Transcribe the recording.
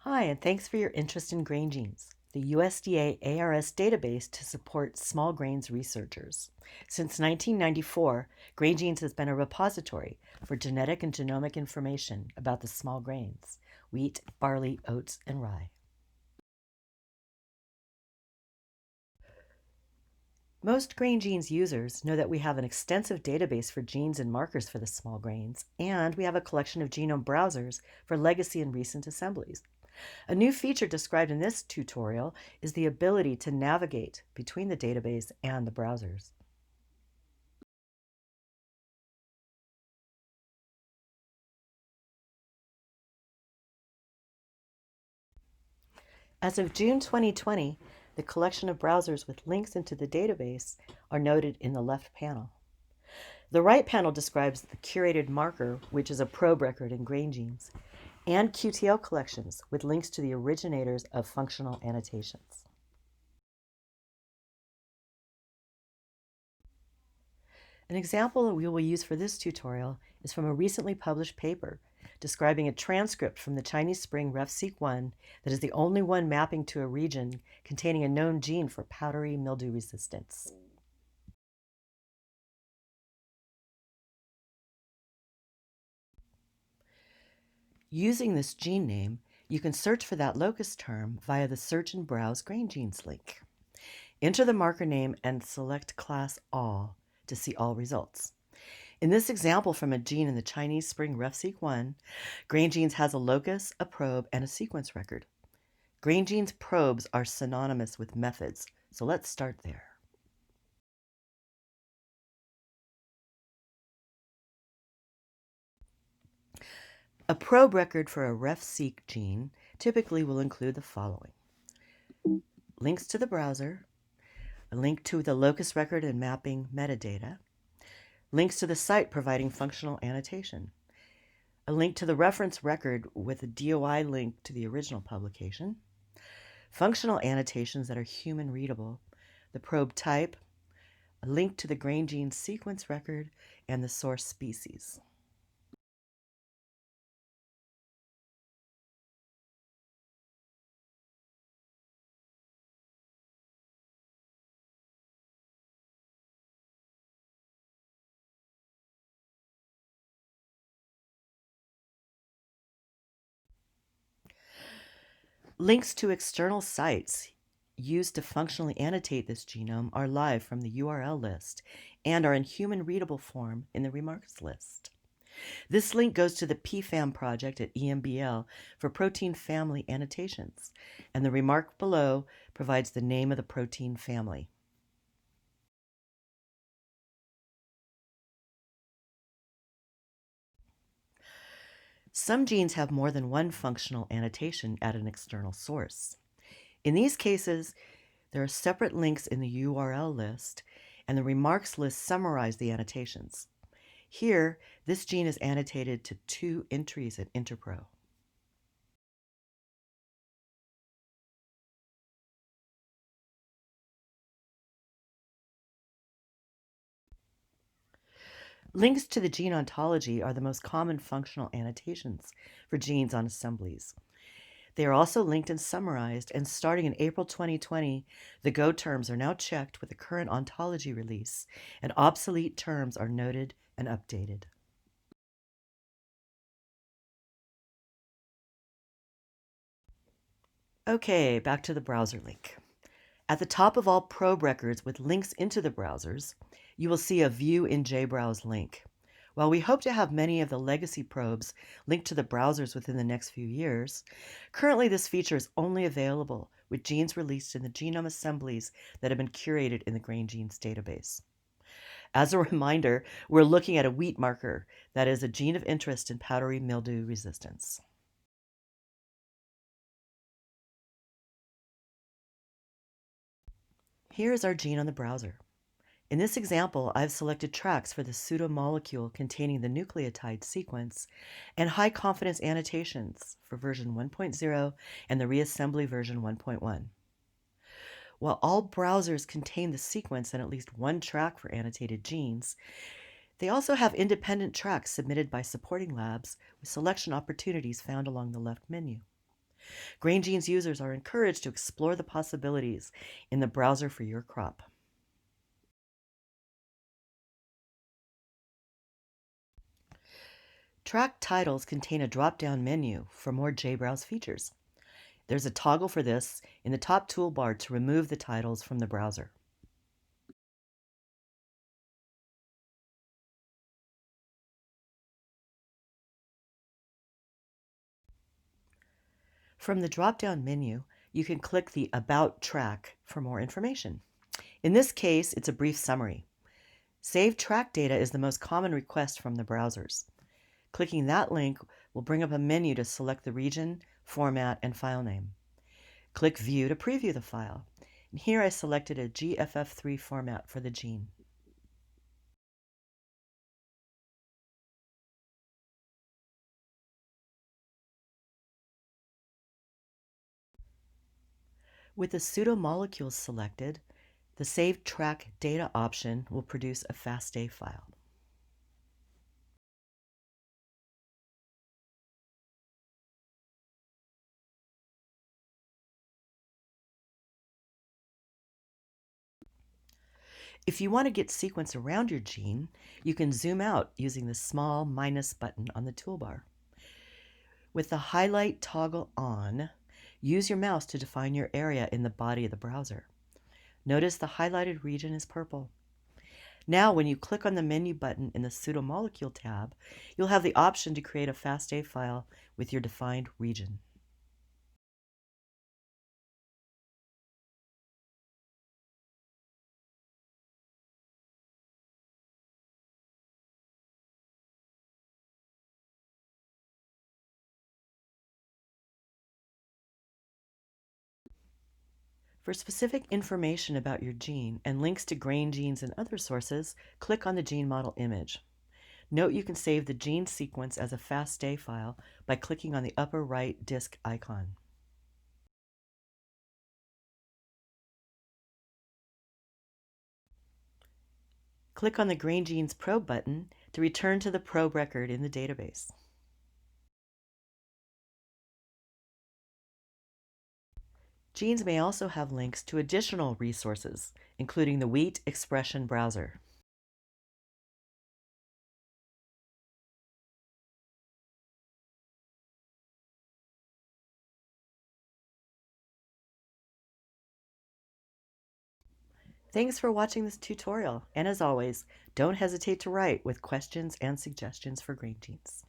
Hi, and thanks for your interest in grain genes, the USDA ARS database to support small grains researchers. Since 1994, Grain Genes has been a repository for genetic and genomic information about the small grains wheat, barley, oats, and rye. Most Grain Genes users know that we have an extensive database for genes and markers for the small grains, and we have a collection of genome browsers for legacy and recent assemblies. A new feature described in this tutorial is the ability to navigate between the database and the browsers. As of June 2020, the collection of browsers with links into the database are noted in the left panel. The right panel describes the curated marker, which is a probe record in Grain Genes, and QTL collections with links to the originators of functional annotations. An example that we will use for this tutorial is from a recently published paper describing a transcript from the Chinese Spring RefSeq1 that is the only one mapping to a region containing a known gene for powdery mildew resistance. Using this gene name, you can search for that locus term via the Search and Browse Grain Genes link. Enter the marker name and select Class All to see all results. In this example from a gene in the Chinese Spring RefSeq1, Grain Genes has a locus, a probe, and a sequence record. Grain Genes probes are synonymous with methods, so let's start there. A probe record for a RefSeq gene typically will include the following: links to the browser, a link to the locus record and mapping metadata, links to the site providing functional annotation, a link to the reference record with a DOI link to the original publication, functional annotations that are human readable, the probe type, a link to the Grain Genes sequence record, and the source species. Links to external sites used to functionally annotate this genome are live from the URL list and are in human readable form in the remarks list. This link goes to the PFAM project at EMBL for protein family annotations, and the remark below provides the name of the protein family. Some genes have more than one functional annotation at an external source. In these cases, there are separate links in the URL list, and the remarks list summarize the annotations. Here, this gene is annotated to 2 entries at Interpro. Links to the gene ontology are the most common functional annotations for genes on assemblies. They are also linked and summarized, and starting in April 2020, the Go terms are now checked with the current ontology release, and obsolete terms are noted and updated. Okay, back to the browser link. At the top of all probe records with links into the browsers, you will see a View in JBrowse link. While we hope to have many of the legacy probes linked to the browsers within the next few years, currently this feature is only available with genes released in the genome assemblies that have been curated in the Grain Genes database. As a reminder, we're looking at a wheat marker that is a gene of interest in powdery mildew resistance. Here is our gene on the browser. In this example, I've selected tracks for the pseudomolecule containing the nucleotide sequence and high confidence annotations for version 1.0 and the reassembly version 1.1. While all browsers contain the sequence and at least one track for annotated genes, they also have independent tracks submitted by supporting labs with selection opportunities found along the left menu. Grain Genes users are encouraged to explore the possibilities in the browser for your crop. Track titles contain a drop-down menu for more JBrowse features. There's a toggle for this in the top toolbar to remove the titles from the browser. From the drop-down menu, you can click the About track for more information. In this case, it's a brief summary. Save track data is the most common request from the browsers. Clicking that link will bring up a menu to select the region, format, and file name. Click View to preview the file. And here I selected a GFF3 format for the gene. With the pseudomolecules selected, the Save Track Data option will produce a FASTA file. If you want to get sequence around your gene, you can zoom out using the small minus button on the toolbar. With the highlight toggle on, use your mouse to define your area in the body of the browser. Notice the highlighted region is purple. Now, when you click on the menu button in the Pseudomolecule tab, you'll have the option to create a FASTA file with your defined region. For specific information about your gene and links to grain genes and other sources, click on the gene model image. Note you can save the gene sequence as a FASTA file by clicking on the upper right disk icon. Click on the Grain Genes Probe button to return to the probe record in the database. Genes may also have links to additional resources, including the Wheat Expression Browser. Thanks for watching this tutorial, and as always, don't hesitate to write with questions and suggestions for Grain Genes.